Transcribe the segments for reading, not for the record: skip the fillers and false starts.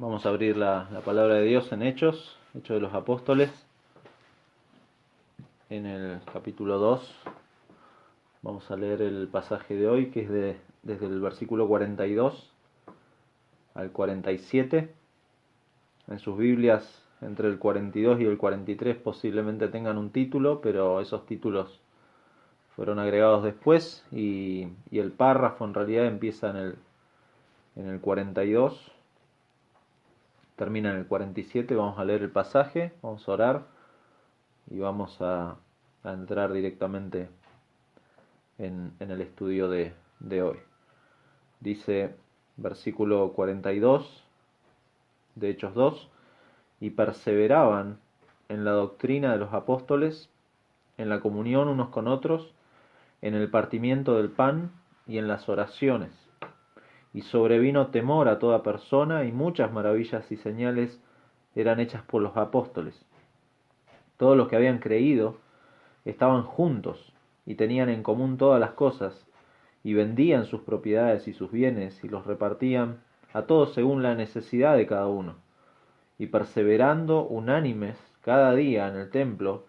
Vamos a abrir la palabra de Dios en Hechos de los Apóstoles, en el capítulo 2. Vamos a leer el pasaje de hoy, que es desde el versículo 42 al 47. En sus Biblias, entre el 42 y el 43 posiblemente tengan un título, pero esos títulos fueron agregados después y el párrafo en realidad empieza en el 42, termina en el 47. Vamos a leer el pasaje, vamos a orar y vamos a entrar directamente en el estudio de hoy. Dice versículo 42 de Hechos 2: y perseveraban en la doctrina de los apóstoles, en la comunión unos con otros, en el partimiento del pan y en las oraciones. Y sobrevino temor a toda persona, y muchas maravillas y señales eran hechas por los apóstoles. Todos los que habían creído estaban juntos y tenían en común todas las cosas, y vendían sus propiedades y sus bienes y los repartían a todos según la necesidad de cada uno. Y perseverando unánimes cada día en el templo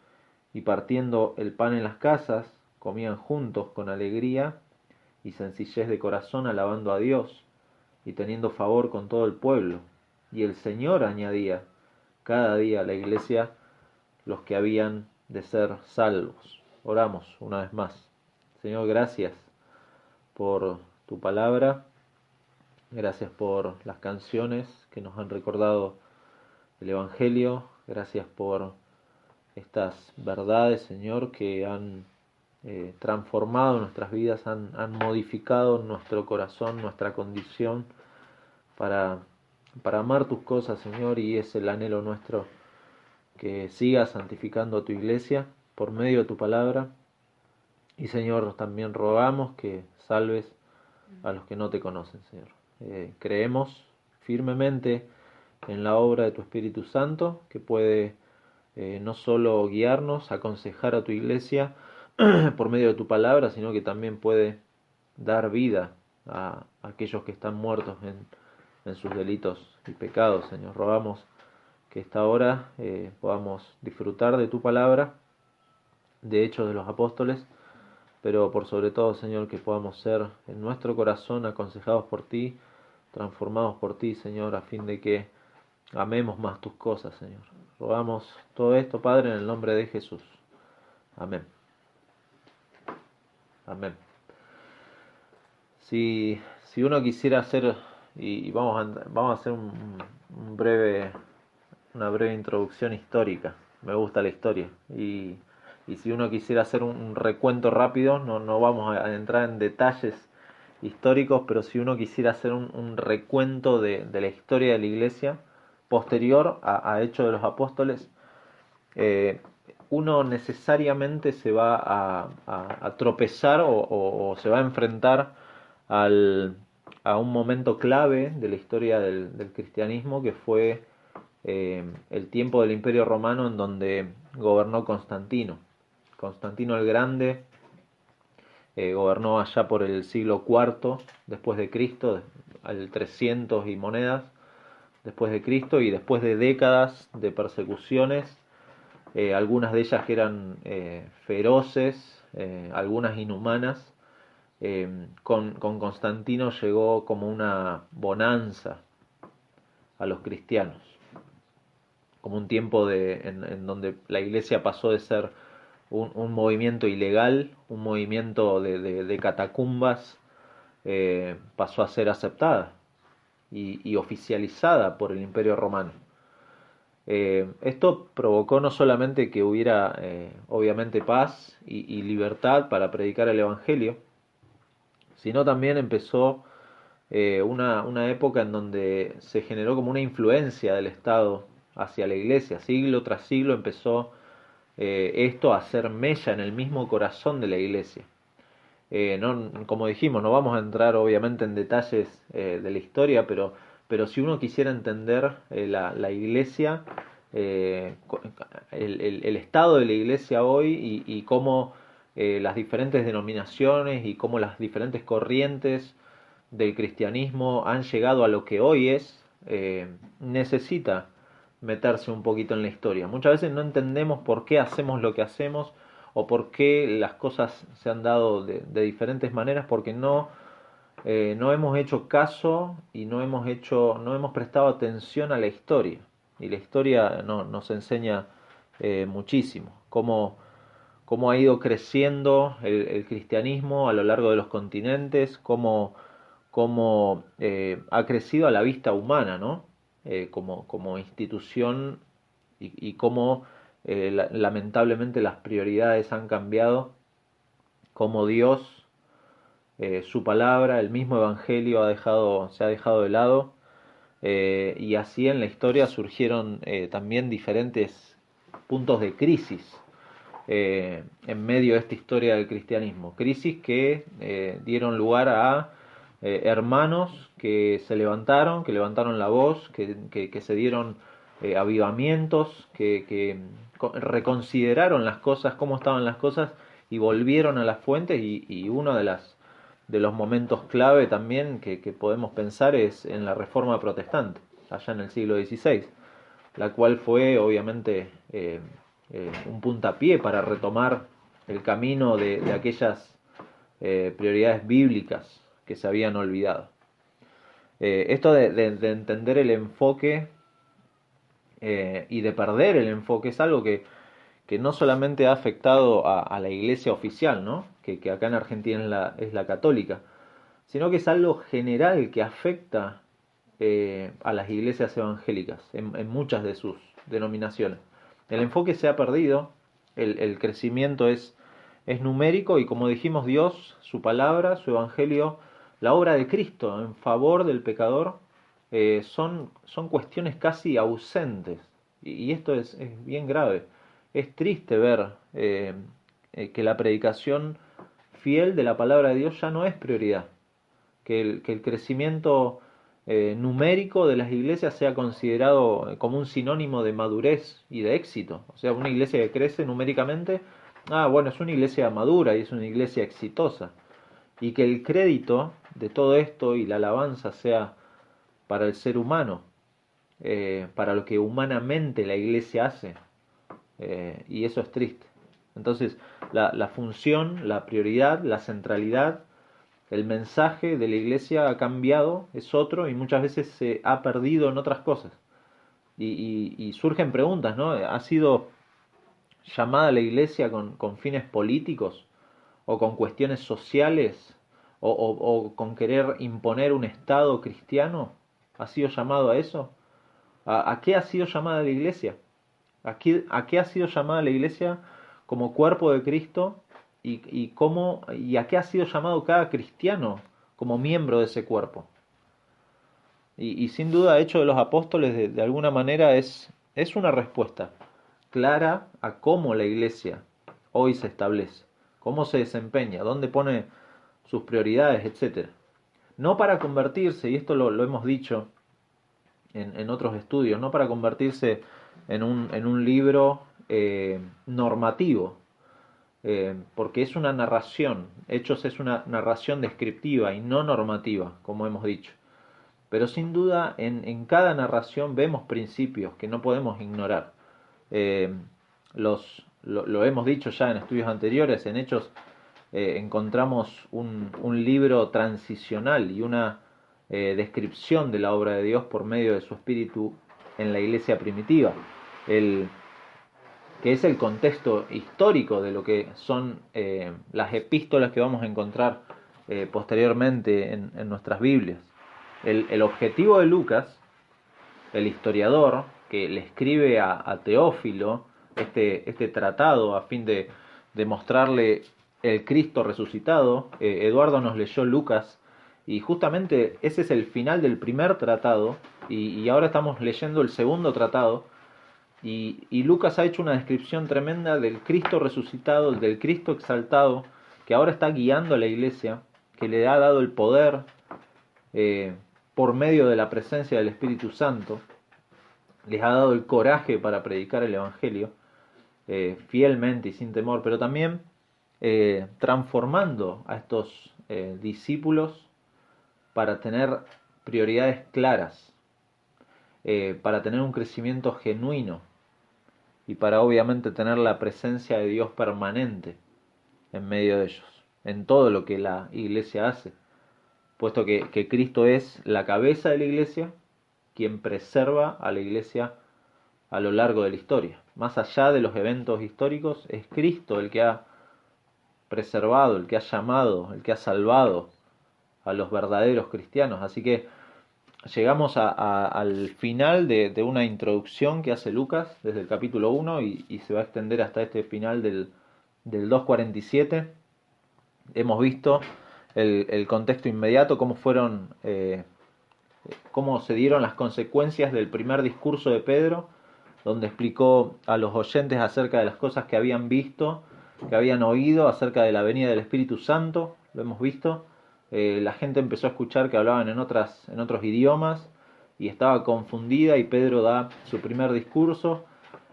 y partiendo el pan en las casas, comían juntos con alegría y sencillez de corazón, alabando a Dios y teniendo favor con todo el pueblo. Y el Señor añadía cada día a la iglesia los que habían de ser salvos. Oramos una vez más. Señor, gracias por tu palabra, gracias por las canciones que nos han recordado el Evangelio, gracias por estas verdades, Señor, que han transformado nuestras vidas, han modificado nuestro corazón, nuestra condición para, para amar tus cosas, Señor, y es el anhelo nuestro que sigas santificando a tu iglesia por medio de tu palabra. Y Señor, también rogamos que salves a los que no te conocen, Señor. Creemos firmemente en la obra de tu Espíritu Santo, que puede no solo guiarnos, aconsejar a tu iglesia por medio de tu palabra, sino que también puede dar vida a aquellos que están muertos en sus delitos y pecados, Señor. Rogamos que esta hora podamos disfrutar de tu palabra, de Hechos de los Apóstoles, pero por sobre todo, Señor, que podamos ser en nuestro corazón aconsejados por ti, transformados por ti, Señor, a fin de que amemos más tus cosas, Señor. Rogamos todo esto, Padre, en el nombre de Jesús. Amén. Amén. Si uno quisiera hacer, y vamos a hacer una breve introducción histórica. Me gusta la historia. Y si uno quisiera hacer un recuento rápido, no vamos a entrar en detalles históricos, pero si uno quisiera hacer un recuento de la historia de la iglesia posterior a Hechos de los Apóstoles, uno necesariamente se va a tropezar o se va a enfrentar a un momento clave de la historia del cristianismo, que fue el tiempo del Imperio Romano, en donde gobernó Constantino. Constantino el Grande gobernó allá por el siglo IV después de Cristo, al 300 y monedas después de Cristo, y después de décadas de persecuciones, algunas de ellas que eran feroces, algunas inhumanas. Con Constantino llegó como una bonanza a los cristianos, como un tiempo en donde la iglesia pasó de ser un movimiento ilegal, un movimiento de catacumbas, pasó a ser aceptada y oficializada por el Imperio Romano. Esto provocó no solamente que hubiera obviamente paz y libertad para predicar el Evangelio, sino también empezó una época en donde se generó como una influencia del Estado hacia la iglesia. Siglo tras siglo empezó esto a hacer mella en el mismo corazón de la iglesia. Como dijimos, no vamos a entrar obviamente en detalles de la historia, pero si uno quisiera entender la iglesia, el estado de la iglesia hoy y cómo las diferentes denominaciones y cómo las diferentes corrientes del cristianismo han llegado a lo que hoy es necesita meterse un poquito en la historia. Muchas veces no entendemos por qué hacemos lo que hacemos o por qué las cosas se han dado de diferentes maneras, porque no hemos hecho caso y no hemos prestado atención a la historia. Y la historia nos enseña muchísimo cómo ha ido creciendo el cristianismo a lo largo de los continentes, cómo ha crecido a la vista humana, ¿no? Como institución y cómo lamentablemente las prioridades han cambiado, cómo Dios, su palabra, el mismo evangelio se ha dejado de lado, y así en la historia surgieron también diferentes puntos de crisis en medio de esta historia del cristianismo. Crisis que dieron lugar a hermanos que levantaron la voz, que se dieron avivamientos, que reconsideraron las cosas, cómo estaban las cosas y volvieron a las fuentes y uno de los momentos clave también que podemos pensar es en la Reforma Protestante, allá en el siglo XVI, la cual fue obviamente un puntapié para retomar el camino de aquellas prioridades bíblicas que se habían olvidado. Esto de entender el enfoque y de perder el enfoque es algo que no solamente ha afectado a la iglesia oficial, ¿no? Que acá en Argentina es la católica, sino que es algo general que afecta a las iglesias evangélicas en muchas de sus denominaciones. El enfoque se ha perdido, el crecimiento es numérico y como dijimos, Dios, su palabra, su evangelio, la obra de Cristo en favor del pecador, son cuestiones casi ausentes. Y esto es bien grave. Es triste ver que la predicación fiel de la palabra de Dios ya no es prioridad. Que el crecimiento numérico de las iglesias sea considerado como un sinónimo de madurez y de éxito. O sea, una iglesia que crece numéricamente, bueno, es una iglesia madura y es una iglesia exitosa. Y que el crédito de todo esto y la alabanza sea para el ser humano, para lo que humanamente la iglesia hace. Y eso es triste. Entonces, la función, la prioridad, la centralidad, el mensaje de la iglesia ha cambiado, es otro y muchas veces se ha perdido en otras cosas. Y surgen preguntas, ¿no? ¿Ha sido llamada la iglesia con fines políticos o con cuestiones sociales o con querer imponer un Estado cristiano? ¿Ha sido llamado a eso? ¿A qué ha sido llamada la iglesia? ¿A qué ha sido llamada la iglesia como cuerpo de Cristo y a qué ha sido llamado cada cristiano como miembro de ese cuerpo? Y sin duda, Hechos de los Apóstoles de alguna manera es una respuesta clara a cómo la iglesia hoy se establece, cómo se desempeña, dónde pone sus prioridades, etcétera. No para convertirse, y esto lo hemos dicho en otros estudios, no para convertirse en un libro normativo, porque es una narración, Hechos es una narración descriptiva y no normativa, como hemos dicho. Pero sin duda en cada narración vemos principios que no podemos ignorar. Eh, lo hemos dicho ya en estudios anteriores, en Hechos encontramos un libro transicional y una descripción de la obra de Dios por medio de su espíritu en la iglesia primitiva, que es el contexto histórico de lo que son las epístolas que vamos a encontrar posteriormente en nuestras Biblias. El objetivo de Lucas, el historiador que le escribe a Teófilo este tratado a fin de mostrarle el Cristo resucitado, Eduardo nos leyó Lucas y justamente ese es el final del primer tratado y ahora estamos leyendo el segundo tratado y Lucas ha hecho una descripción tremenda del Cristo resucitado, del Cristo exaltado que ahora está guiando a la iglesia, que le ha dado el poder por medio de la presencia del Espíritu Santo, les ha dado el coraje para predicar el Evangelio fielmente y sin temor, pero también transformando a estos discípulos para tener prioridades claras, para tener un crecimiento genuino y para obviamente tener la presencia de Dios permanente en medio de ellos, en todo lo que la iglesia hace, puesto que Cristo es la cabeza de la iglesia, quien preserva a la iglesia a lo largo de la historia. Más allá de los eventos históricos, es Cristo el que ha preservado, el que ha llamado, el que ha salvado a los verdaderos cristianos. Así que llegamos al final de una introducción que hace Lucas desde el capítulo 1 y se va a extender hasta este final del 2:47. Hemos visto el contexto inmediato, cómo se dieron las consecuencias del primer discurso de Pedro, donde explicó a los oyentes acerca de las cosas que habían visto, que habían oído acerca de la venida del Espíritu Santo. Lo hemos visto. La gente empezó a escuchar que hablaban en otros idiomas y estaba confundida, y Pedro da su primer discurso.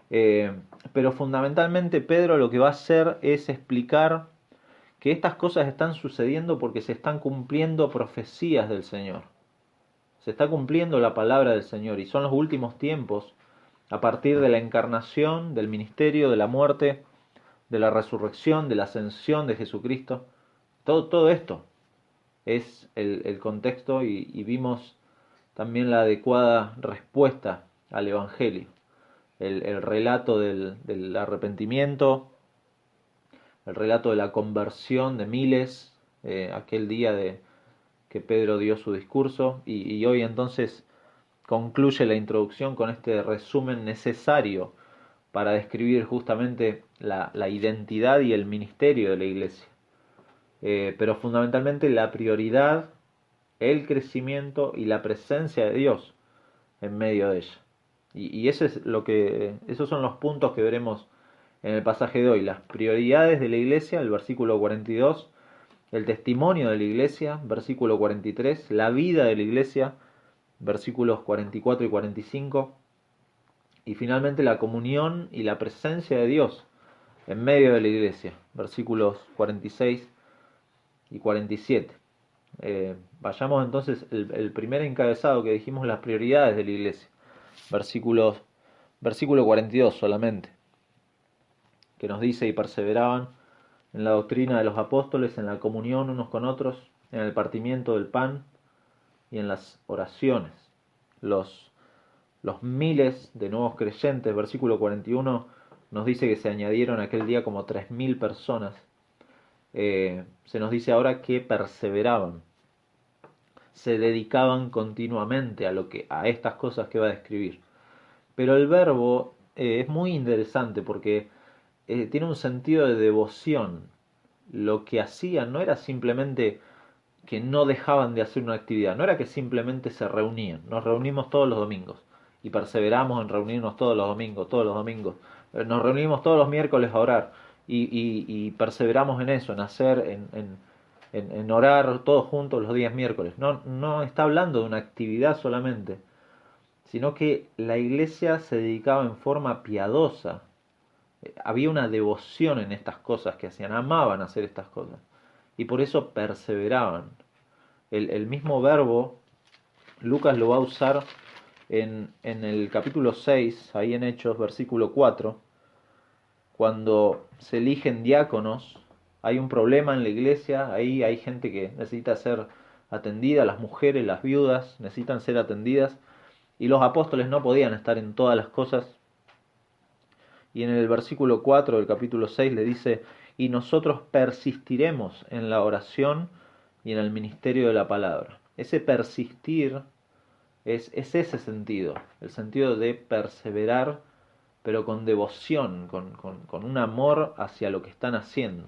Pero fundamentalmente Pedro lo que va a hacer es explicar que estas cosas están sucediendo porque se están cumpliendo profecías del Señor. Se está cumpliendo la palabra del Señor y son los últimos tiempos a partir de la encarnación, del ministerio, de la muerte, de la resurrección, de la ascensión de Jesucristo. Todo esto es el contexto, y vimos también la adecuada respuesta al Evangelio. El relato del arrepentimiento, el relato de la conversión de miles, aquel día que Pedro dio su discurso, y hoy entonces concluye la introducción con este resumen necesario para describir justamente la identidad y el ministerio de la iglesia. Pero fundamentalmente la prioridad, el crecimiento y la presencia de Dios en medio de ella. Y esos son los puntos que veremos en el pasaje de hoy. Las prioridades de la iglesia, el versículo 42, el testimonio de la iglesia, versículo 43, la vida de la iglesia, versículos 44 y 45, y finalmente la comunión y la presencia de Dios en medio de la iglesia, versículos 46 y 47. Vayamos entonces el primer encabezado que dijimos, las prioridades de la iglesia, versículo 42 solamente, que nos dice: y perseveraban en la doctrina de los apóstoles, en la comunión unos con otros, en el partimiento del pan y en las oraciones. Los miles de nuevos creyentes, versículo 41, nos dice que se añadieron aquel día como 3.000 personas. Se nos dice ahora que perseveraban, se dedicaban continuamente a estas cosas que va a describir. Pero el verbo es muy interesante porque tiene un sentido de devoción. Lo que hacían no era simplemente que no dejaban de hacer una actividad, no era que simplemente se reunían. Nos reunimos todos los domingos y perseveramos en reunirnos todos los domingos. Nos reunimos todos los miércoles a orar y perseveramos en eso, en hacer, en orar todos juntos los días miércoles. No está hablando de una actividad solamente, sino que la iglesia se dedicaba en forma piadosa. Había una devoción en estas cosas que hacían, amaban hacer estas cosas y por eso perseveraban. El mismo verbo Lucas lo va a usar en el capítulo 6, ahí en Hechos, versículo 4, cuando se eligen diáconos. Hay un problema en la iglesia, ahí hay gente que necesita ser atendida, las mujeres, las viudas necesitan ser atendidas, y los apóstoles no podían estar en todas las cosas. Y en el versículo 4 del capítulo 6 le dice: y nosotros persistiremos en la oración y en el ministerio de la palabra. Ese persistir es ese sentido, el sentido de perseverar, pero con devoción, con un amor hacia lo que están haciendo,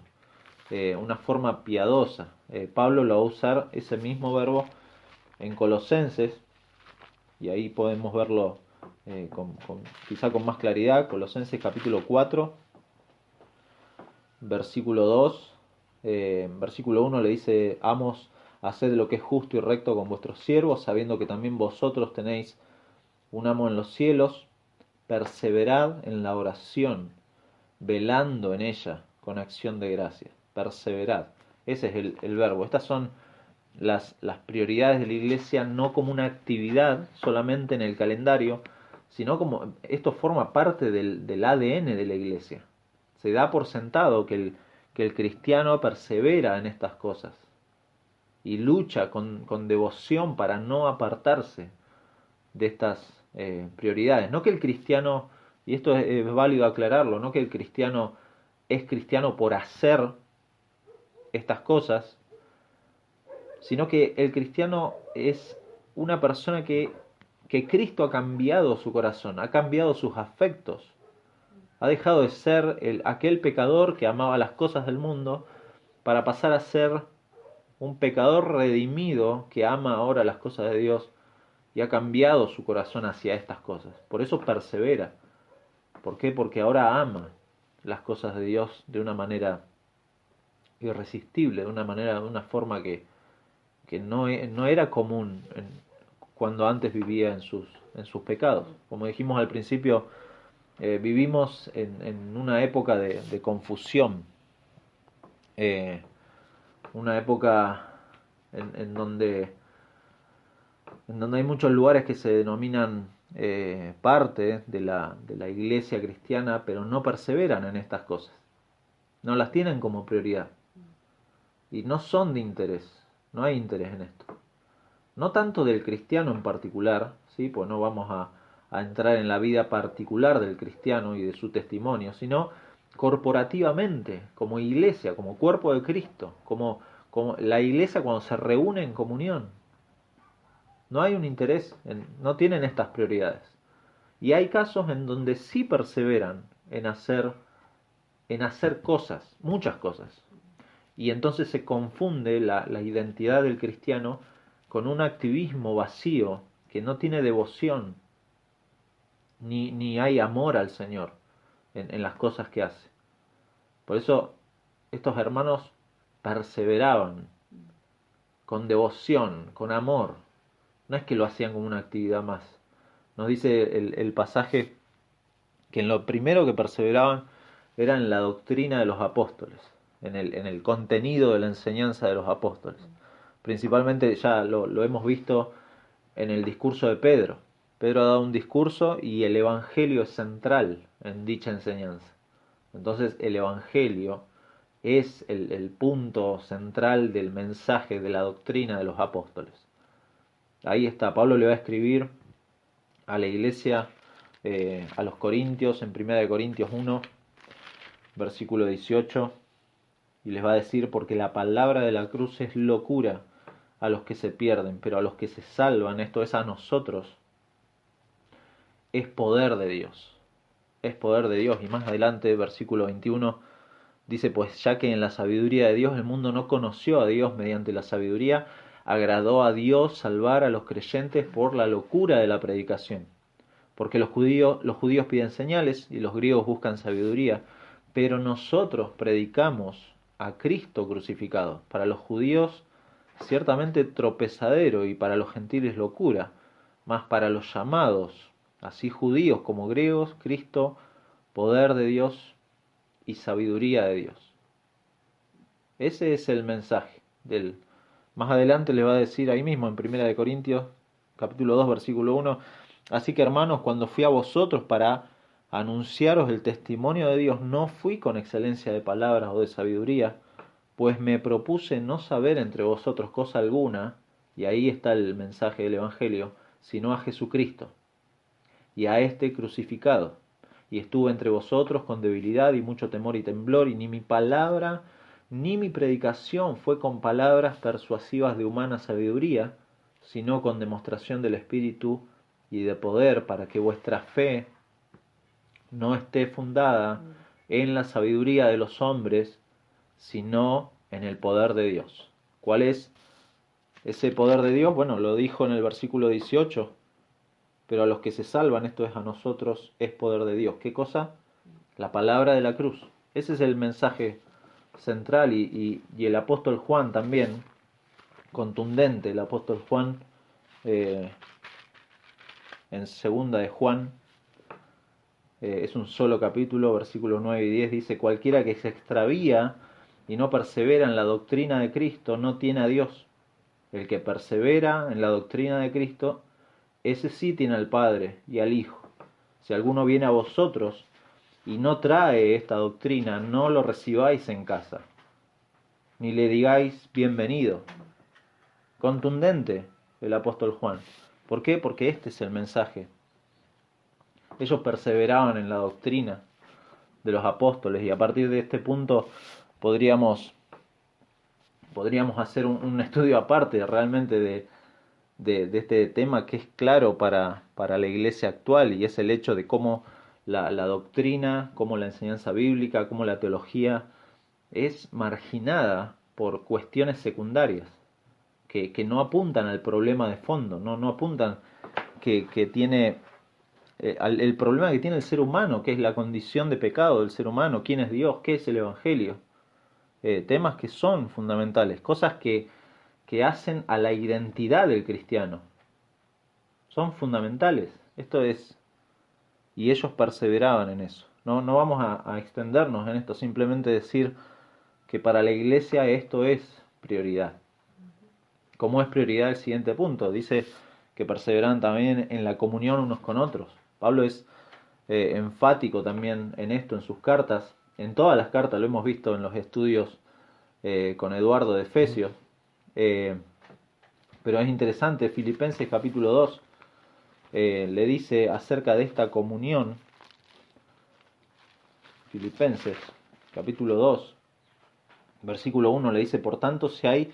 una forma piadosa. Pablo lo va a usar ese mismo verbo en Colosenses, y ahí podemos verlo quizá con más claridad. Colosenses capítulo 4, versículo 2, versículo 1 le dice: amos, haced lo que es justo y recto con vuestros siervos, sabiendo que también vosotros tenéis un amo en los cielos. Perseverad en la oración, velando en ella con acción de gracias. Perseverad, ese es el verbo. Estas son las prioridades de la iglesia no como una actividad solamente en el calendario, sino como esto forma parte del ADN de la iglesia. Se da por sentado que el cristiano persevera en estas cosas y lucha con devoción para no apartarse de estas prioridades. No que el cristiano, y esto es válido aclararlo, no que el cristiano es cristiano por hacer estas cosas, sino que el cristiano es una persona que Cristo ha cambiado su corazón, ha cambiado sus afectos, ha dejado de ser aquel pecador que amaba las cosas del mundo para pasar a ser un pecador redimido que ama ahora las cosas de Dios y ha cambiado su corazón hacia estas cosas. Por eso persevera. ¿Por qué? Porque ahora ama las cosas de Dios de una manera irresistible, de una forma que no era común cuando antes vivía en sus pecados. Como dijimos al principio, vivimos en una época de confusión, eh, una época en donde hay muchos lugares que se denominan parte de la iglesia cristiana, pero no perseveran en estas cosas, no las tienen como prioridad y no son de interés, no hay interés en esto. No tanto del cristiano en particular, ¿sí? Pues no vamos a entrar en la vida particular del cristiano y de su testimonio, sino corporativamente, como iglesia, como cuerpo de Cristo, como la iglesia cuando se reúne en comunión. No hay un interés, no tienen estas prioridades. Y hay casos en donde sí perseveran en hacer cosas, muchas cosas. Y entonces se confunde la identidad del cristiano con un activismo vacío que no tiene devoción, ni hay amor al Señor en las cosas que hace. Por eso estos hermanos perseveraban con devoción, con amor. No es que lo hacían como una actividad más. Nos dice el pasaje que en lo primero que perseveraban era en la doctrina de los apóstoles, en el contenido de la enseñanza de los apóstoles. Principalmente ya lo hemos visto en el discurso de Pedro. Pedro ha dado un discurso y el Evangelio es central en dicha enseñanza. Entonces el Evangelio es el punto central del mensaje de la doctrina de los apóstoles. Ahí está, Pablo le va a escribir a la iglesia, a los Corintios, en 1 Corintios 1, versículo 18, y les va a decir, porque la palabra de la cruz es locura a los que se pierden, pero a los que se salvan, esto es a nosotros, es poder de Dios. Es poder de Dios. Y más adelante, versículo 21, dice, pues ya que en la sabiduría de Dios el mundo no conoció a Dios mediante la sabiduría, agradó a Dios salvar a los creyentes por la locura de la predicación. Porque los judíos piden señales y los griegos buscan sabiduría, pero nosotros predicamos a Cristo crucificado. Para los judíos ciertamente tropezadero y para los gentiles locura, mas para los llamados, así judíos como griegos, Cristo, poder de Dios y sabiduría de Dios. Ese es el mensaje del. Más adelante le va a decir ahí mismo en 1 Corintios, capítulo 2, versículo 1, así que hermanos, cuando fui a vosotros para anunciaros el testimonio de Dios, no fui con excelencia de palabras o de sabiduría, pues me propuse no saber entre vosotros cosa alguna, y ahí está el mensaje del Evangelio, sino a Jesucristo, y a este crucificado. Y estuve entre vosotros con debilidad y mucho temor y temblor, y ni mi palabra ni mi predicación fue con palabras persuasivas de humana sabiduría, sino con demostración del Espíritu y de poder, para que vuestra fe no esté fundada en la sabiduría de los hombres, sino en el poder de Dios. ¿Cuál es ese poder de Dios? Bueno, lo dijo en el versículo 18, pero a los que se salvan, esto es a nosotros, es poder de Dios. ¿Qué cosa? La palabra de la cruz. Ese es el mensaje central y el apóstol Juan también, contundente, el apóstol Juan en segunda de Juan, es un solo capítulo, versículos 9 y 10, dice, cualquiera que se extravía y no persevera en la doctrina de Cristo no tiene a Dios, El que persevera en la doctrina de Cristo, ese sí tiene al Padre y al Hijo. Si alguno viene a vosotros y no trae esta doctrina, no lo recibáis en casa, ni le digáis bienvenido. Contundente el apóstol Juan. ¿Por qué? Porque este es el mensaje. Ellos perseveraban en la doctrina de los apóstoles y a partir de este punto podríamos hacer un estudio aparte realmente de este tema que es claro para la iglesia actual, y es el hecho de cómo la doctrina, cómo la enseñanza bíblica, cómo la teología es marginada por cuestiones secundarias que no apuntan al problema de fondo, no apuntan que tiene el problema que tiene el ser humano, que es la condición de pecado del ser humano, quién es Dios, qué es el Evangelio. Temas que son fundamentales, cosas que hacen a la identidad del cristiano. Son fundamentales. Esto es, y ellos perseveraban en eso. No vamos a extendernos en esto, simplemente decir que para la iglesia esto es prioridad. Como es prioridad el siguiente punto, dice que perseveran también en la comunión unos con otros. Pablo es enfático también en esto en sus cartas, en todas las cartas, lo hemos visto en los estudios con Eduardo de Efesios, pero es interesante, Filipenses capítulo 2 le dice acerca de esta comunión, Filipenses capítulo 2, versículo 1 le dice, por tanto, si hay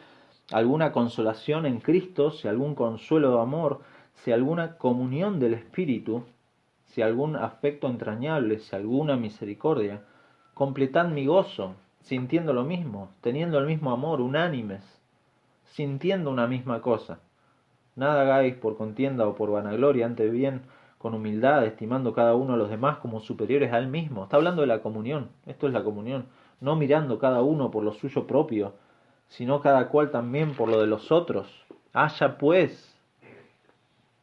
alguna consolación en Cristo, si algún consuelo de amor, si alguna comunión del Espíritu, si algún afecto entrañable, si alguna misericordia, completad mi gozo, sintiendo lo mismo, teniendo el mismo amor, unánimes, sintiendo una misma cosa. Nada hagáis por contienda o por vanagloria, antes bien con humildad, estimando cada uno a los demás como superiores a él mismo. Está hablando de la comunión, esto es la comunión, no mirando cada uno por lo suyo propio, sino cada cual también por lo de los otros. Haya pues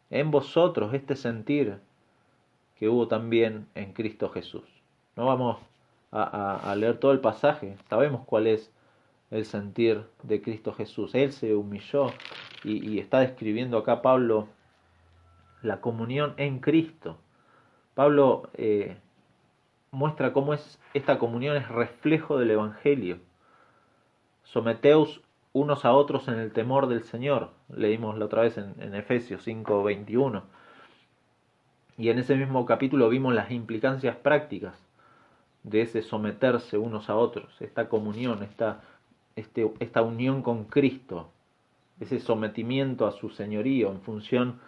en vosotros este sentir que hubo también en Cristo Jesús. No vamos a leer todo el pasaje, sabemos cuál es el sentir de Cristo Jesús. Él se humilló y está describiendo acá Pablo la comunión en Cristo. Pablo muestra cómo es esta comunión es reflejo del Evangelio. Someteos unos a otros en el temor del Señor. Leímos la otra vez en Efesios 5:21. Y en ese mismo capítulo vimos las implicancias prácticas de ese someterse unos a otros, esta comunión, esta unión con Cristo, ese sometimiento a su señorío en función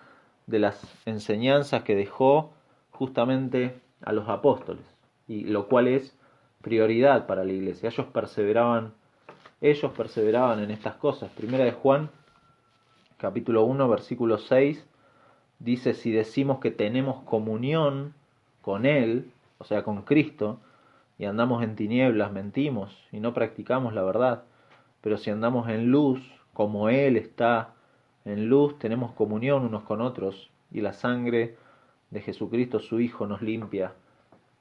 de las enseñanzas que dejó justamente a los apóstoles, y lo cual es prioridad para la iglesia. Ellos perseveraban en estas cosas. Primera de Juan, capítulo 1, versículo 6, dice, si decimos que tenemos comunión con Él, o sea, con Cristo, y andamos en tinieblas, mentimos y no practicamos la verdad. Pero si andamos en luz, como Él está en luz, tenemos comunión unos con otros, y la sangre de Jesucristo, su Hijo, nos limpia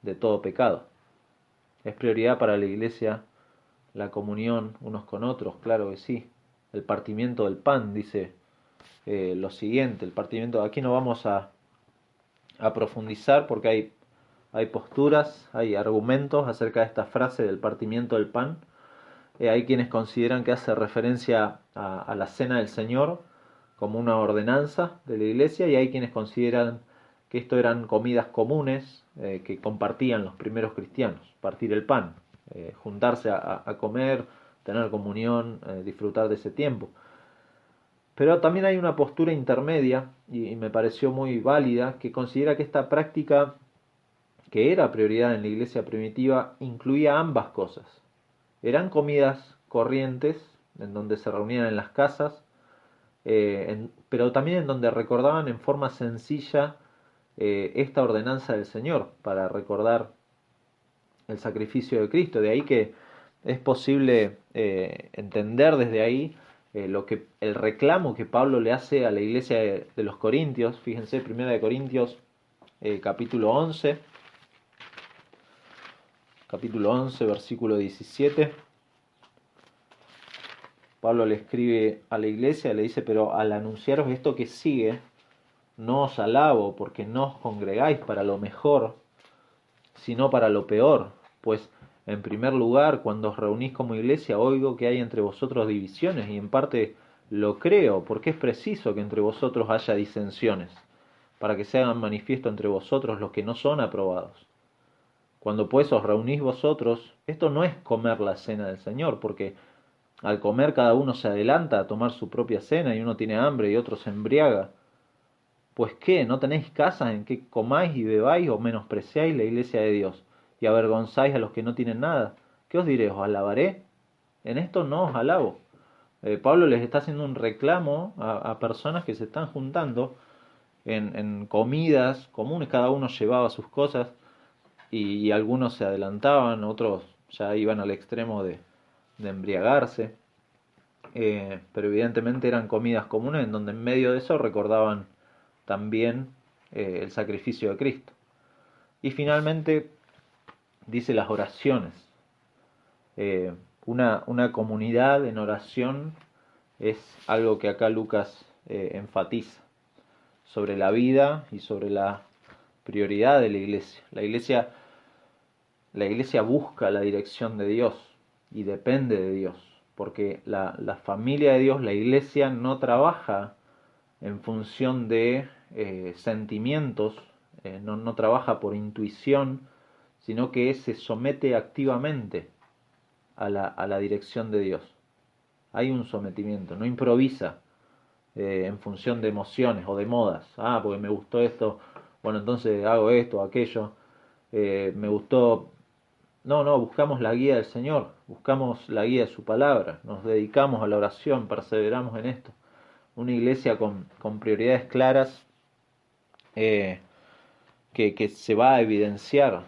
de todo pecado. ¿Es prioridad para la iglesia la comunión unos con otros? Claro que sí. El partimiento del pan dice lo siguiente, el partimiento, aquí no vamos a profundizar porque hay posturas, hay argumentos acerca de esta frase del partimiento del pan. Hay quienes consideran que hace referencia a la cena del Señor como una ordenanza de la iglesia, y hay quienes consideran que esto eran comidas comunes que compartían los primeros cristianos, partir el pan, juntarse a comer, tener comunión, disfrutar de ese tiempo. Pero también hay una postura intermedia, y me pareció muy válida, que considera que esta práctica, que era prioridad en la iglesia primitiva, incluía ambas cosas. Eran comidas corrientes, en donde se reunían en las casas, pero también en donde recordaban en forma sencilla esta ordenanza del Señor, para recordar el sacrificio de Cristo. De ahí que es posible entender desde ahí el reclamo que Pablo le hace a la iglesia de los Corintios. Fíjense, 1 Corintios capítulo 11, versículo 17. Pablo le escribe a la iglesia, le dice, pero al anunciaros esto que sigue, no os alabo, porque no os congregáis para lo mejor, sino para lo peor. Pues, en primer lugar, cuando os reunís como iglesia, oigo que hay entre vosotros divisiones, y en parte lo creo, porque es preciso que entre vosotros haya disensiones, para que se hagan manifiesto entre vosotros los que no son aprobados. Cuando pues os reunís vosotros, esto no es comer la cena del Señor, porque al comer cada uno se adelanta a tomar su propia cena, y uno tiene hambre y otro se embriaga. Pues qué, ¿no tenéis casas en que comáis y bebáis, o menospreciáis la iglesia de Dios, y avergonzáis a los que no tienen nada? ¿Qué os diré? ¿Os alabaré? En esto no os alabo. Pablo les está haciendo un reclamo a personas que se están juntando en comidas comunes, cada uno llevaba sus cosas, y algunos se adelantaban, otros ya iban al extremo de embriagarse, pero evidentemente eran comidas comunes en donde en medio de eso recordaban también el sacrificio de Cristo. Y finalmente dice las oraciones. Una comunidad en oración es algo que acá Lucas enfatiza sobre la vida y sobre la prioridad de la iglesia. La iglesia busca la dirección de Dios y depende de Dios, porque la familia de Dios, la iglesia, no trabaja en función de sentimientos, no trabaja por intuición, sino que se somete activamente a la dirección de Dios. Hay un sometimiento, no improvisa en función de emociones o de modas. Ah, porque me gustó esto, bueno, entonces hago esto, aquello. Me gustó. No, buscamos la guía del Señor, buscamos la guía de su palabra, nos dedicamos a la oración, perseveramos en esto. Una iglesia con prioridades claras eh, que se va a evidenciar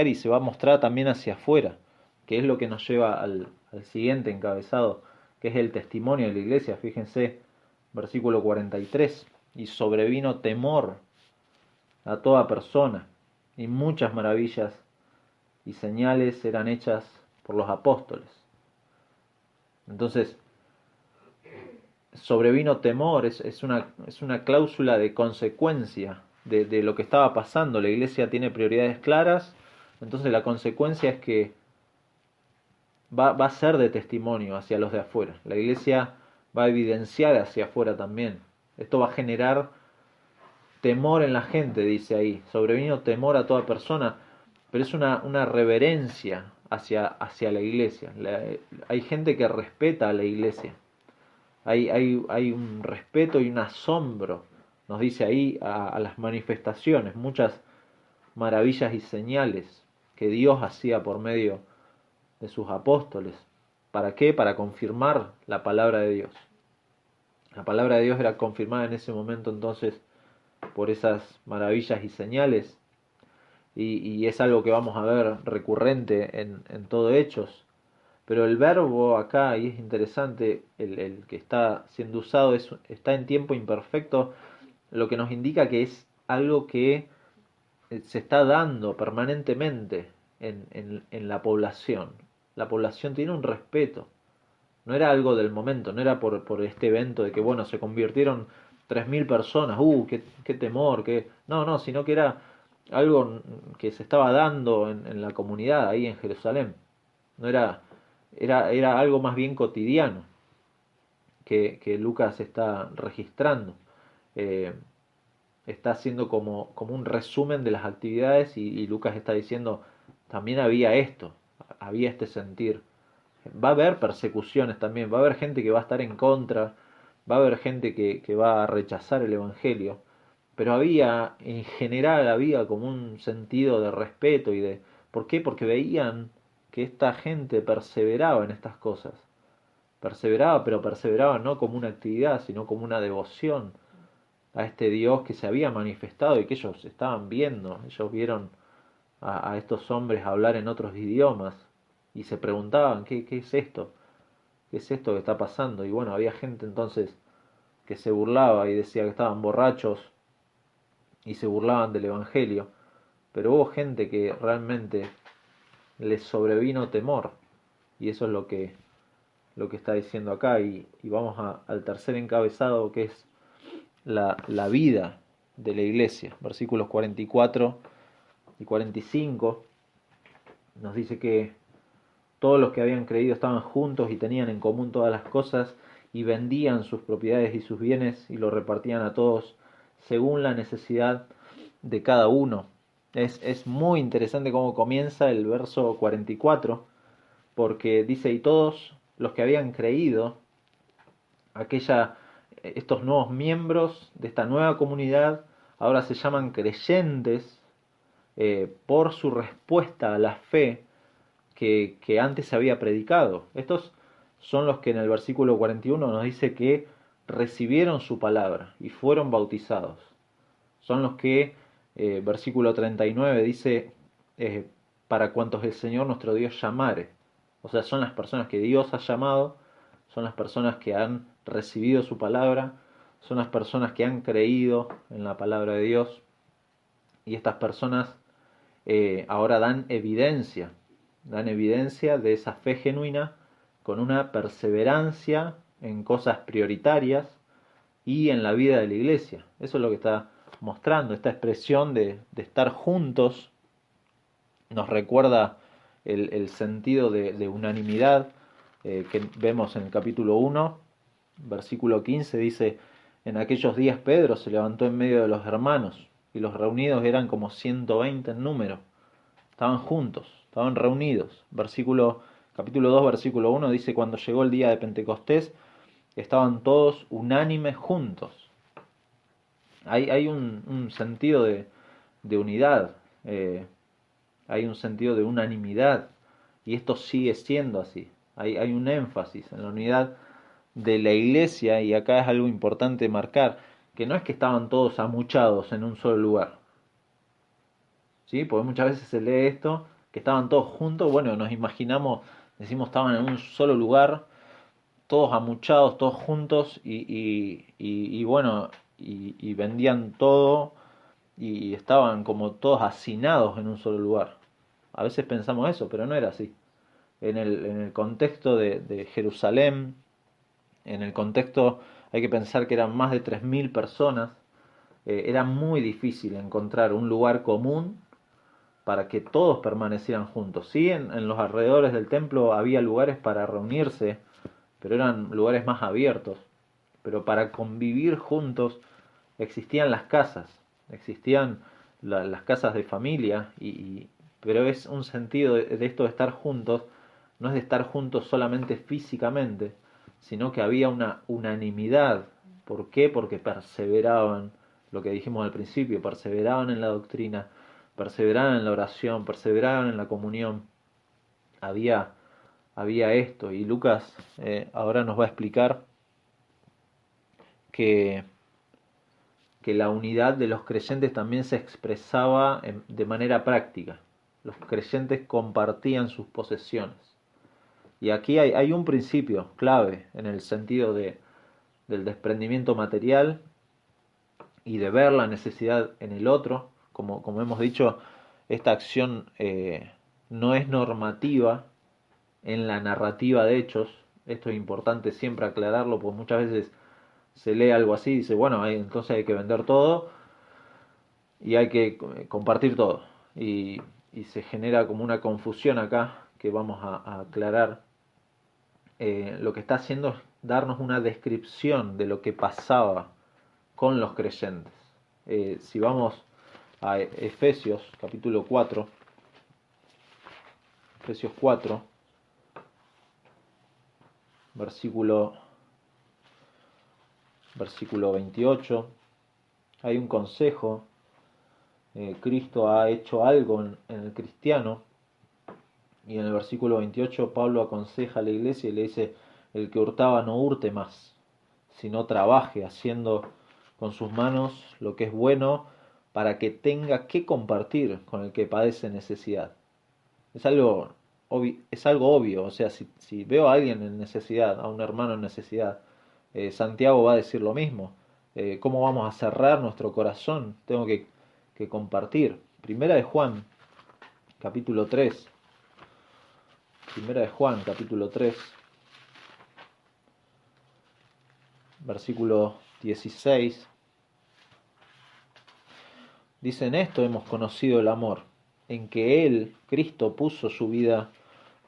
y se va a mostrar también hacia afuera, que es lo que nos lleva al siguiente encabezado, que es el testimonio de la iglesia. Fíjense, versículo 43, y sobrevino temor a toda persona, y muchas maravillas y señales eran hechas por los apóstoles. Entonces, sobrevino temor, es una cláusula de consecuencia de lo que estaba pasando. La iglesia tiene prioridades claras, entonces la consecuencia es que va a ser de testimonio hacia los de afuera. La iglesia va a evidenciar hacia afuera también. Esto va a generar temor en la gente, dice ahí. Sobrevino temor a toda persona, pero es una reverencia hacia la iglesia. Hay gente que respeta a la iglesia. Hay un respeto y un asombro, nos dice ahí, a las manifestaciones, muchas maravillas y señales que Dios hacía por medio de sus apóstoles. ¿Para qué? Para confirmar la palabra de Dios. La palabra de Dios era confirmada en ese momento entonces por esas maravillas y señales, y es algo que vamos a ver recurrente en todo Hechos. Pero el verbo acá, y es interesante, el que está siendo usado está en tiempo imperfecto, lo que nos indica que es algo que se está dando permanentemente en la población. La población tiene un respeto. No era algo del momento, no era por este evento de que, bueno, se convirtieron 3.000 personas, qué temor, No, sino que era algo que se estaba dando en la comunidad ahí en Jerusalén. No era algo más bien cotidiano que Lucas está registrando. Eh, Está haciendo como un resumen de las actividades, y Lucas está diciendo, también había esto, había este sentir. Va a haber persecuciones también, va a haber gente que va a estar en contra, va a haber gente que va a rechazar el Evangelio, pero en general había como un sentido de respeto y de... ¿Por qué? Porque veían que esta gente perseveraba en estas cosas. Perseveraba, pero perseveraba no como una actividad, sino como una devoción a este Dios que se había manifestado y que ellos estaban viendo. Ellos vieron a estos hombres hablar en otros idiomas y se preguntaban, ¿qué es esto? ¿Qué es esto que está pasando? Y bueno, había gente entonces que se burlaba y decía que estaban borrachos y se burlaban del Evangelio, pero hubo gente que realmente les sobrevino temor, y eso es lo que está diciendo acá y vamos al tercer encabezado, que es la vida de la iglesia. Versículos 44 y 45 nos dice que todos los que habían creído estaban juntos y tenían en común todas las cosas y vendían sus propiedades y sus bienes y lo repartían a todos según la necesidad de cada uno. Es muy interesante cómo comienza el verso 44, porque dice, y todos los que habían creído, estos nuevos miembros de esta nueva comunidad, ahora se llaman creyentes por su respuesta a la fe que antes se había predicado. Estos son los que en el versículo 41 nos dice que recibieron su palabra y fueron bautizados. Son los que, versículo 39 dice, para cuantos el Señor nuestro Dios llamare. O sea, son las personas que Dios ha llamado, son las personas que han recibido su palabra, son las personas que han creído en la palabra de Dios. Y estas personas ahora dan evidencia de esa fe genuina con una perseverancia en cosas prioritarias y en la vida de la iglesia. Eso es lo que está mostrando, esta expresión de estar juntos nos recuerda el sentido de unanimidad que vemos en el capítulo 1, versículo 15, dice, en aquellos días Pedro se levantó en medio de los hermanos y los reunidos eran como 120 en número. Estaban juntos, estaban reunidos. Capítulo 2, versículo 1 dice, cuando llegó el día de Pentecostés, estaban todos unánimes juntos. Hay un sentido de unidad, hay un sentido de unanimidad, y esto sigue siendo así. Hay un énfasis en la unidad de la iglesia, y acá es algo importante marcar, que no es que estaban todos amuchados en un solo lugar. ¿Sí? Porque muchas veces se lee esto, que estaban todos juntos, bueno, nos imaginamos, decimos estaban en un solo lugar, todos amuchados, todos juntos, y bueno, y vendían todo, y estaban como todos hacinados en un solo lugar. A veces pensamos eso, pero no era así. En el contexto de Jerusalén, en el contexto hay que pensar que eran más de 3.000 personas, era muy difícil encontrar un lugar común para que todos permanecieran juntos. Sí, en los alrededores del templo había lugares para reunirse, pero eran lugares más abiertos. Pero para convivir juntos existían las casas, existían las casas de familia, pero es un sentido de esto de estar juntos, no es de estar juntos solamente físicamente, sino que había una unanimidad. ¿Por qué? Porque perseveraban, lo que dijimos al principio, perseveraban en la doctrina, perseveraban en la oración, perseveraban en la comunión. Había, había esto, y Lucas ahora nos va a explicar que, que la unidad de los creyentes también se expresaba de manera práctica. Los creyentes compartían sus posesiones. Y aquí hay un principio clave en el sentido del desprendimiento material y de ver la necesidad en el otro. Como hemos dicho, esta acción no es normativa en la narrativa de hechos. Esto es importante siempre aclararlo, porque muchas veces se lee algo así y dice, bueno, entonces hay que vender todo y hay que compartir todo. Y se genera como una confusión acá que vamos a aclarar. Lo que está haciendo es darnos una descripción de lo que pasaba con los creyentes. Si vamos a Efesios capítulo 4, Efesios 4, versículo 28, hay un consejo. Cristo ha hecho algo en el cristiano, y en el versículo 28 Pablo aconseja a la iglesia y le dice, el que hurtaba no hurte más, sino trabaje haciendo con sus manos lo que es bueno, para que tenga que compartir con el que padece necesidad. Es algo obvio, o sea, si veo a alguien en necesidad, a un hermano en necesidad, Santiago va a decir lo mismo. ¿Cómo vamos a cerrar nuestro corazón? Tengo que compartir. Primera de Juan, capítulo 3. Primera de Juan, capítulo 3. versículo 16, dice: en esto hemos conocido el amor, en que Él, Cristo, puso su vida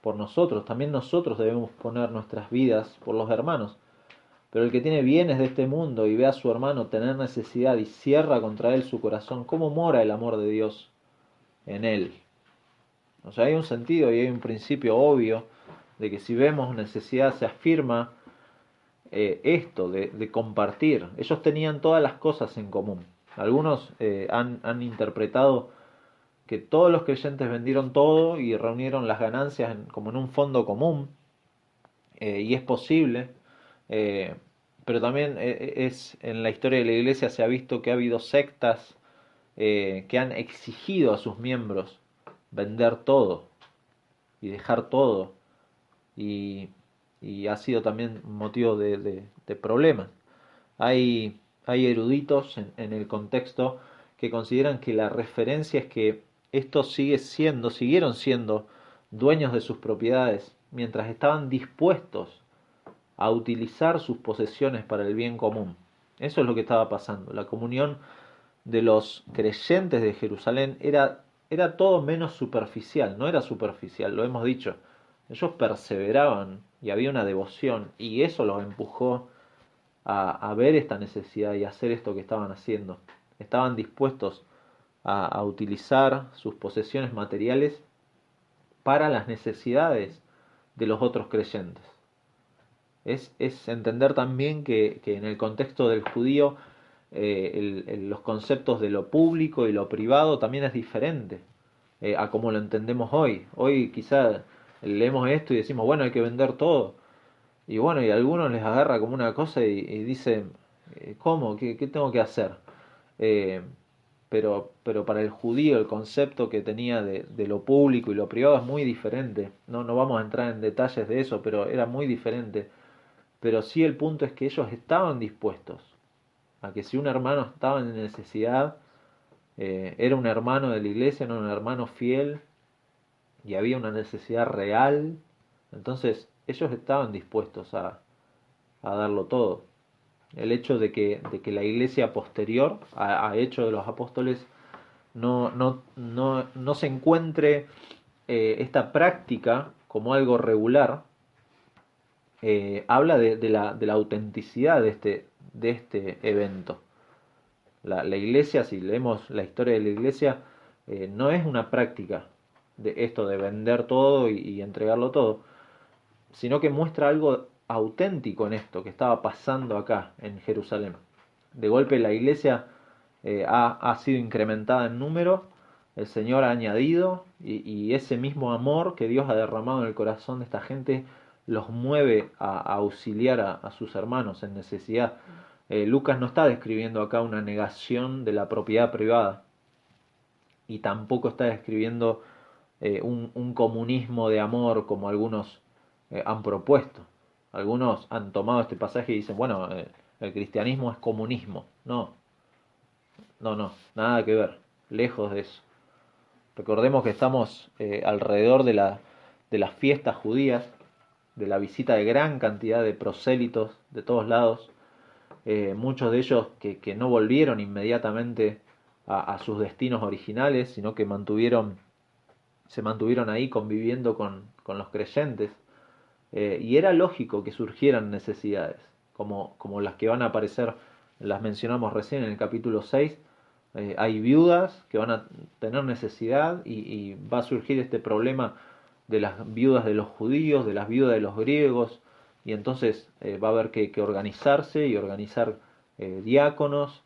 por nosotros. También nosotros debemos poner nuestras vidas por los hermanos. Pero el que tiene bienes de este mundo y ve a su hermano tener necesidad y cierra contra él su corazón, ¿cómo mora el amor de Dios en él? O sea, hay un sentido y hay un principio obvio de que si vemos necesidad se afirma esto de compartir. Ellos tenían todas las cosas en común. Algunos han interpretado que todos los creyentes vendieron todo y reunieron las ganancias como en un fondo común, y es posible, pero también en la historia de la iglesia se ha visto que ha habido sectas que han exigido a sus miembros vender todo y dejar todo, y, y ha sido también motivo de problemas. Hay eruditos en el contexto que consideran que la referencia es que estos siguieron siendo dueños de sus propiedades mientras estaban dispuestos a utilizar sus posesiones para el bien común. Eso es lo que estaba pasando. La comunión de los creyentes de Jerusalén era todo menos superficial, no era superficial, lo hemos dicho. Ellos perseveraban y había una devoción, y eso los empujó a ver esta necesidad y a hacer esto que estaban haciendo. Estaban dispuestos a utilizar sus posesiones materiales para las necesidades de los otros creyentes. Es entender también que en el contexto del judío los conceptos de lo público y lo privado también es diferente a como lo entendemos hoy. Hoy quizá leemos esto y decimos, bueno, hay que vender todo. Y bueno, y a algunos les agarra como una cosa y dicen, ¿cómo? ¿Qué tengo que hacer? Eh, pero para el judío el concepto que tenía de lo público y lo privado es muy diferente. No vamos a entrar en detalles de eso, pero era muy diferente. Pero sí, el punto es que ellos estaban dispuestos a que si un hermano estaba en necesidad, era un hermano de la iglesia, no un hermano fiel, y había una necesidad real, entonces ellos estaban dispuestos a darlo todo. El hecho de que la iglesia posterior a Hechos de los Apóstoles no se encuentre esta práctica como algo regular, habla de la autenticidad de este evento. La iglesia, si leemos la historia de la iglesia, no es una práctica de esto de vender todo y entregarlo todo, sino que muestra algo auténtico en esto que estaba pasando acá en Jerusalén. De golpe la iglesia ha sido incrementada en número, el Señor ha añadido, y ese mismo amor que Dios ha derramado en el corazón de esta gente los mueve a auxiliar a sus hermanos en necesidad. Lucas no está describiendo acá una negación de la propiedad privada, y tampoco está describiendo un comunismo de amor como algunos han propuesto. Algunos han tomado este pasaje y dicen, bueno, el cristianismo es comunismo. No, nada que ver, lejos de eso. Recordemos que estamos alrededor de las fiestas judías, de la visita de gran cantidad de prosélitos de todos lados, muchos de ellos que no volvieron inmediatamente a sus destinos originales, sino que se mantuvieron ahí conviviendo con los creyentes. Y era lógico que surgieran necesidades, como las que van a aparecer, las mencionamos recién en el capítulo 6. Hay viudas que van a tener necesidad, y va a surgir este problema de las viudas de los judíos, de las viudas de los griegos, y entonces va a haber que organizarse y organizar diáconos.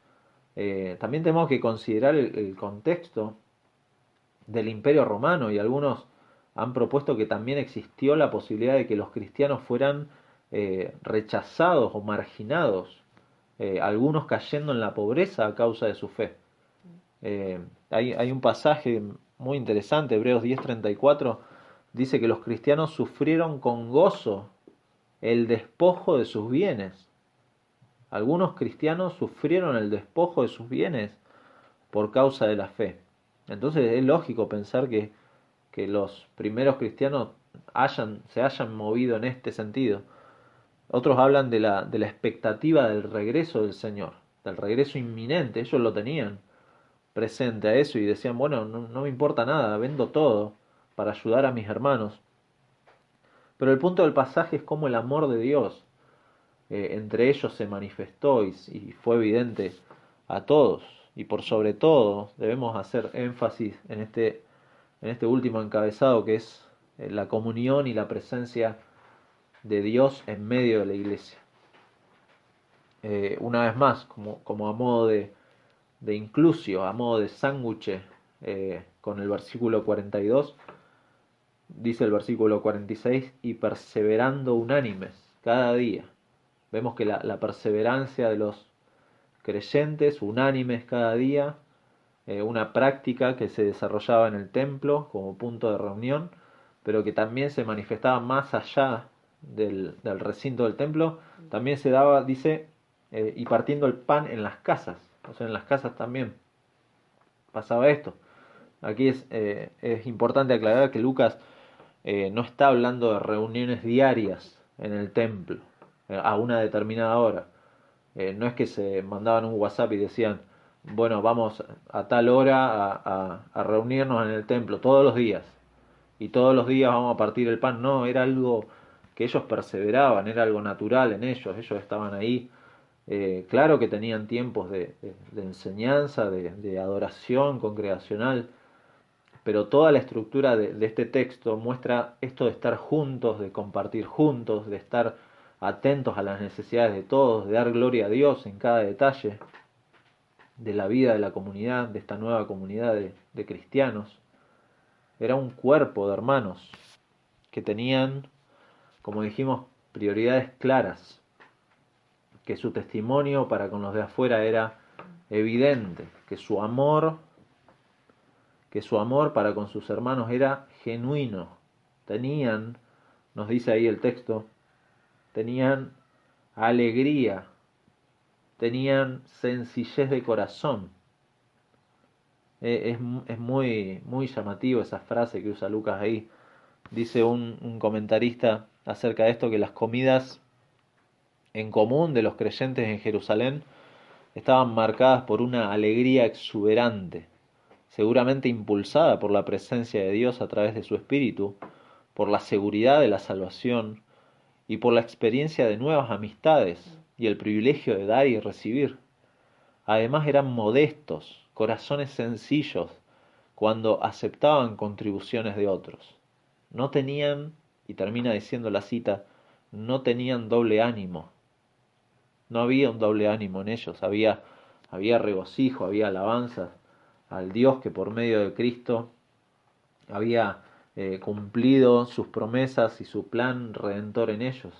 También tenemos que considerar el contexto del Imperio Romano, y algunos han propuesto que también existió la posibilidad de que los cristianos fueran rechazados o marginados, algunos cayendo en la pobreza a causa de su fe. Hay un pasaje muy interesante, Hebreos 10:34, dice que los cristianos sufrieron con gozo el despojo de sus bienes. Algunos cristianos sufrieron el despojo de sus bienes por causa de la fe. Entonces es lógico pensar que los primeros cristianos se hayan movido en este sentido. Otros hablan de la expectativa del regreso del Señor, del regreso inminente. Ellos lo tenían presente a eso y decían, bueno, no me importa nada, vendo todo para ayudar a mis hermanos. Pero el punto del pasaje es cómo el amor de Dios entre ellos se manifestó y fue evidente a todos. Y por sobre todo debemos hacer énfasis en este último encabezado, que es la comunión y la presencia de Dios en medio de la iglesia. Una vez más, como a modo de inclusio, a modo de sándwich, con el versículo 42, dice el versículo 46, y perseverando unánimes cada día. Vemos que la perseverancia de los creyentes, unánimes cada día, una práctica que se desarrollaba en el templo como punto de reunión, pero que también se manifestaba más allá del recinto del templo, también se daba, dice, y partiendo el pan en las casas, o sea, en las casas también pasaba esto. Aquí es importante aclarar que Lucas no está hablando de reuniones diarias en el templo, a una determinada hora. No es que se mandaban un WhatsApp y decían, bueno, vamos a tal hora a reunirnos en el templo todos los días. Y todos los días vamos a partir el pan. No, era algo que ellos perseveraban, era algo natural en ellos. Ellos estaban ahí. Claro que tenían tiempos de enseñanza, de adoración congregacional, pero toda la estructura de este texto muestra esto de estar juntos, de compartir juntos, de estar atentos a las necesidades de todos, de dar gloria a Dios en cada detalle de la vida de la comunidad, de esta nueva comunidad de cristianos. Era un cuerpo de hermanos que tenían, como dijimos, prioridades claras, que su testimonio para con los de afuera era evidente, que su amor para con sus hermanos era genuino. Tenían, nos dice ahí el texto, tenían alegría, tenían sencillez de corazón. Es muy llamativo esa frase que usa Lucas ahí. Dice un comentarista acerca de esto que las comidas en común de los creyentes en Jerusalén estaban marcadas por una alegría exuberante, seguramente impulsada por la presencia de Dios a través de su Espíritu, por la seguridad de la salvación y por la experiencia de nuevas amistades y el privilegio de dar y recibir. Además eran modestos, corazones sencillos, cuando aceptaban contribuciones de otros. No tenían, y termina diciendo la cita, no tenían doble ánimo. No había un doble ánimo en ellos, había regocijo, había alabanza al Dios que por medio de Cristo había cumplido sus promesas y su plan redentor en ellos.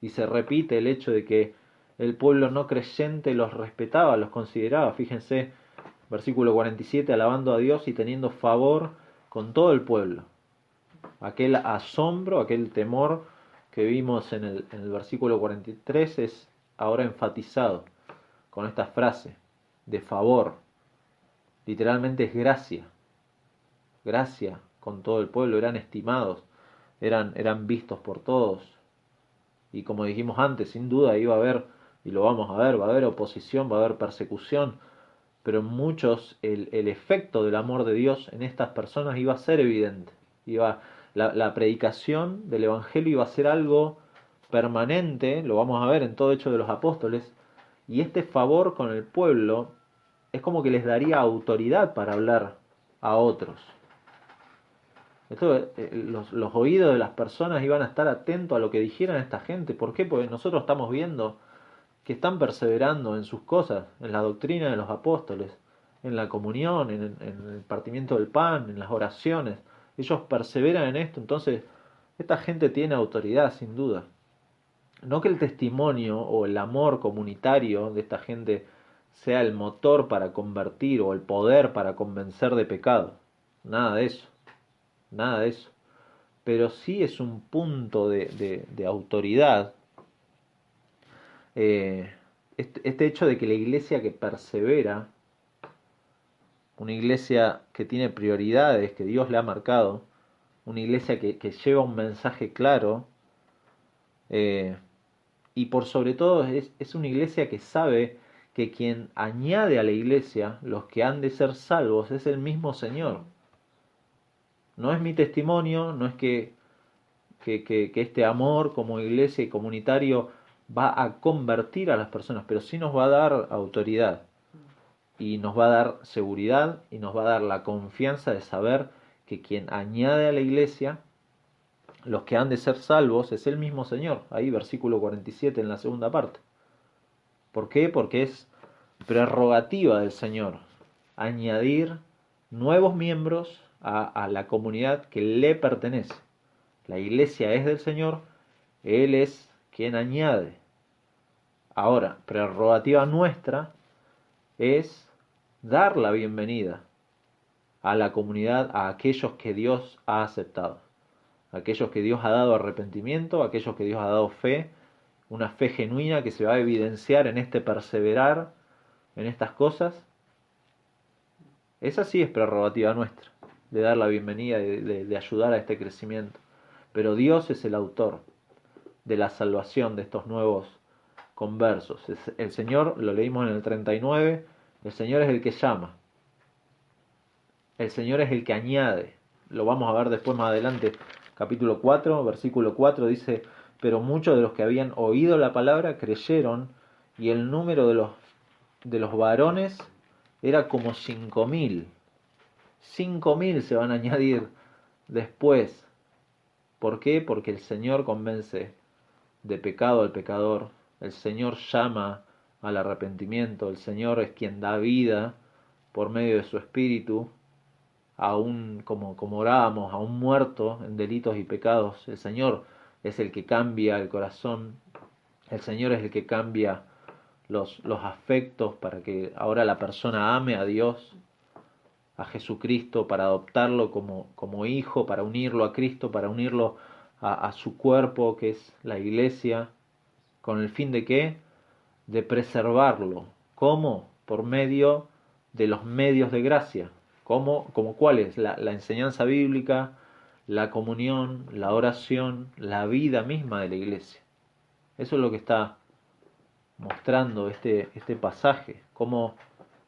Y se repite el hecho de que el pueblo no creyente los respetaba, los consideraba. Fíjense, versículo 47, alabando a Dios y teniendo favor con todo el pueblo. Aquel asombro, aquel temor que vimos en el versículo 43 es ahora enfatizado con esta frase de favor. Literalmente es gracia. Gracia con todo el pueblo, eran estimados, eran vistos por todos. Y como dijimos antes, sin duda iba a haber, y lo vamos a ver, va a haber oposición, va a haber persecución, pero en muchos el efecto del amor de Dios en estas personas iba a ser evidente. La predicación del Evangelio iba a ser algo permanente, lo vamos a ver en todo Hecho de los Apóstoles, y este favor con el pueblo es como que les daría autoridad para hablar a otros. Los oídos de las personas iban a estar atentos a lo que dijeran esta gente. ¿Por qué? Porque nosotros estamos viendo que están perseverando en sus cosas, en la doctrina de los apóstoles, en la comunión, en el partimiento del pan, en las oraciones. Ellos perseveran en esto, entonces esta gente tiene autoridad sin duda. No que el testimonio o el amor comunitario de esta gente sea el motor para convertir o el poder para convencer de pecado. Nada de eso. Nada de eso. Pero sí es un punto de autoridad. Este hecho de que la iglesia que persevera, una iglesia que tiene prioridades que Dios le ha marcado, una iglesia que lleva un mensaje claro, Y por sobre todo es una iglesia que sabe que quien añade a la iglesia los que han de ser salvos es el mismo Señor. No es mi testimonio, no es que este amor como iglesia y comunitario va a convertir a las personas, pero sí nos va a dar autoridad y nos va a dar seguridad y nos va a dar la confianza de saber que quien añade a la iglesia los que han de ser salvos es el mismo Señor. Ahí versículo 47 en la segunda parte. ¿Por qué? Porque es prerrogativa del Señor añadir nuevos miembros a la comunidad que le pertenece. La iglesia es del Señor, Él es quien añade. Ahora, prerrogativa nuestra es dar la bienvenida a la comunidad, a aquellos que Dios ha aceptado, a aquellos que Dios ha dado arrepentimiento, a aquellos que Dios ha dado fe, una fe genuina que se va a evidenciar en este perseverar en estas cosas. Esa sí es prerrogativa nuestra, de dar la bienvenida, de ayudar a este crecimiento. Pero Dios es el autor de la salvación de estos nuevos conversos. El Señor, lo leímos en el 39, el Señor es el que llama. El Señor es el que añade. Lo vamos a ver después más adelante. Capítulo 4, versículo 4 dice, pero muchos de los que habían oído la palabra creyeron y el número de los varones era como 5.000. 5.000 se van a añadir después. ¿Por qué? Porque el Señor convence de pecado al pecador. El Señor llama al arrepentimiento. El Señor es quien da vida por medio de su Espíritu a un, como orábamos, a un muerto en delitos y pecados. El Señor es el que cambia el corazón. El Señor es el que cambia los afectos para que ahora la persona ame a Dios, a Jesucristo, para adoptarlo como hijo, para unirlo a Cristo, para unirlo a su cuerpo, que es la iglesia, con el fin de ¿qué? De preservarlo. ¿Cómo? Por medio de los medios de gracia. ¿Cómo? ¿Como cuáles? La enseñanza bíblica, la comunión, la oración, la vida misma de la iglesia. Eso es lo que está mostrando este pasaje, cómo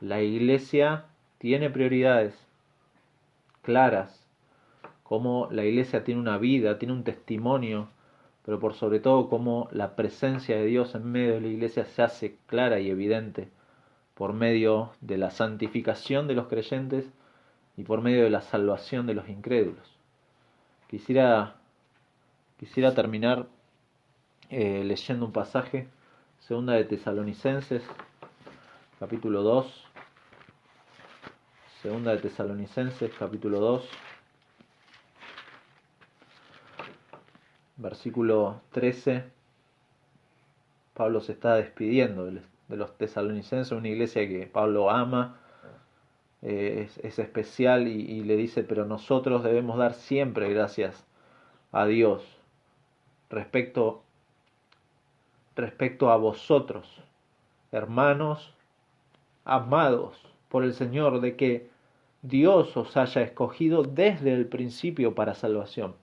la iglesia tiene prioridades claras, cómo la iglesia tiene una vida, tiene un testimonio, pero por sobre todo cómo la presencia de Dios en medio de la iglesia se hace clara y evidente por medio de la santificación de los creyentes y por medio de la salvación de los incrédulos. Quisiera terminar leyendo un pasaje, segunda de Tesalonicenses, capítulo 2, segunda de Tesalonicenses, capítulo 2, versículo 13. Pablo se está despidiendo de los tesalonicenses, una iglesia que Pablo ama, es especial y le dice, pero nosotros debemos dar siempre gracias a Dios respecto a vosotros, hermanos amados por el Señor, de que Dios os haya escogido desde el principio para salvación,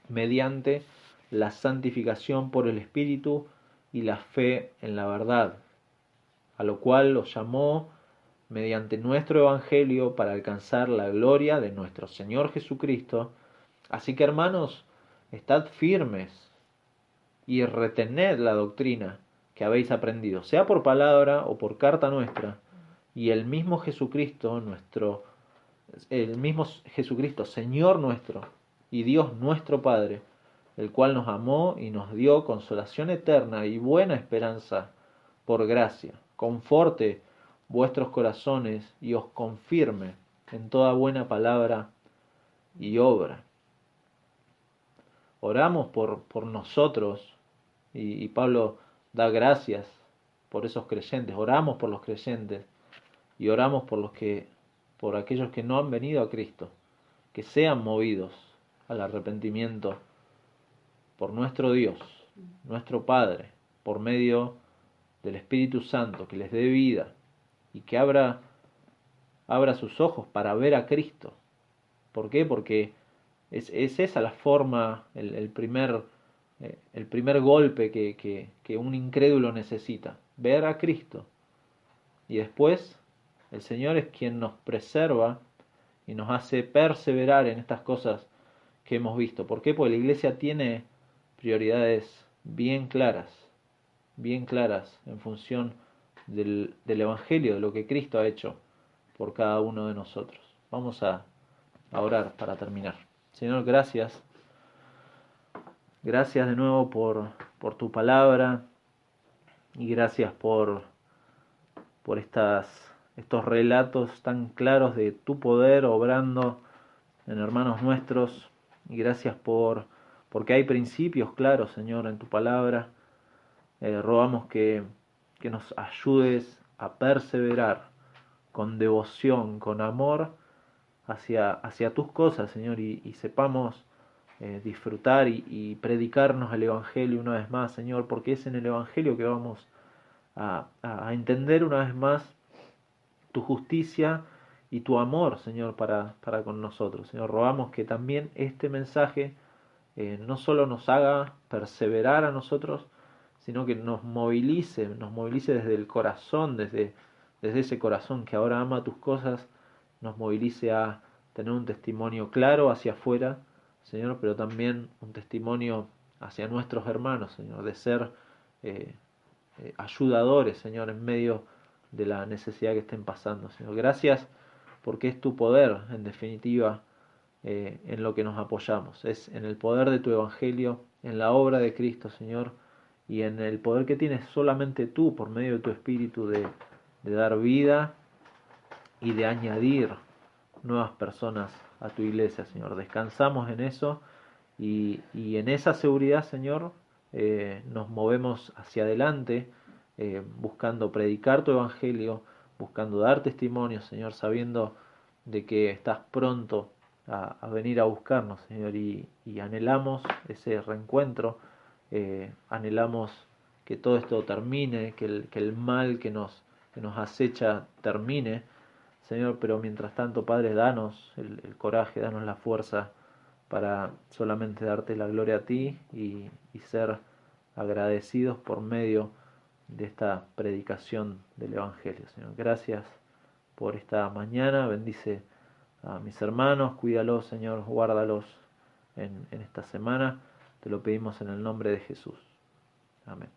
mediante la santificación por el Espíritu y la fe en la verdad, a lo cual os llamó mediante nuestro Evangelio para alcanzar la gloria de nuestro Señor Jesucristo. Así que, hermanos, estad firmes y retened la doctrina que habéis aprendido, sea por palabra o por carta nuestra, y el mismo Jesucristo, Señor nuestro y Dios nuestro Padre, el cual nos amó y nos dio consolación eterna y buena esperanza por gracia, conforte vuestros corazones y os confirme en toda buena palabra y obra. Oramos por nosotros y Pablo da gracias por esos creyentes, oramos por los creyentes y oramos por aquellos que no han venido a Cristo, que sean movidos al arrepentimiento por nuestro Dios, nuestro Padre, por medio del Espíritu Santo, que les dé vida y que abra sus ojos para ver a Cristo. ¿Por qué? Porque es esa la forma, el primer el primer golpe que un incrédulo necesita, ver a Cristo. Y después el Señor es quien nos preserva y nos hace perseverar en estas cosas que hemos visto. ¿Por qué? Porque la iglesia tiene prioridades bien claras en función del Evangelio, de lo que Cristo ha hecho por cada uno de nosotros. Vamos a orar para terminar. Señor, gracias. Gracias de nuevo por tu palabra y gracias por estos relatos tan claros de tu poder obrando en hermanos nuestros. Y gracias porque hay principios claros, Señor, en tu palabra. Rogamos que nos ayudes a perseverar con devoción, con amor hacia tus cosas, Señor, y sepamos disfrutar y predicarnos el Evangelio una vez más, Señor, porque es en el Evangelio que vamos a entender una vez más tu justicia y tu amor, Señor, para con nosotros. Señor, rogamos que también este mensaje no solo nos haga perseverar a nosotros, sino que nos movilice desde el corazón, desde ese corazón que ahora ama tus cosas, nos movilice a tener un testimonio claro hacia afuera, Señor, pero también un testimonio hacia nuestros hermanos, Señor, de ser eh, ayudadores, Señor, en medio de la necesidad que estén pasando, Señor. Gracias porque es tu poder, en definitiva, en lo que nos apoyamos. Es en el poder de tu Evangelio, en la obra de Cristo, Señor, y en el poder que tienes solamente tú por medio de tu Espíritu de dar vida y de añadir nuevas personas a tu iglesia, Señor. Descansamos en eso y en esa seguridad, Señor, nos movemos hacia adelante, buscando predicar tu Evangelio, buscando dar testimonio, Señor, sabiendo de que estás pronto a venir a buscarnos, Señor, y anhelamos ese reencuentro, anhelamos que todo esto termine, que el mal que nos acecha termine, Señor, pero mientras tanto, Padre, danos el coraje, danos la fuerza para solamente darte la gloria a ti y ser agradecidos por medio de esta predicación del Evangelio, Señor. Gracias por esta mañana, bendice a mis hermanos, cuídalos, Señor, guárdalos en esta semana. Te lo pedimos en el nombre de Jesús. Amén.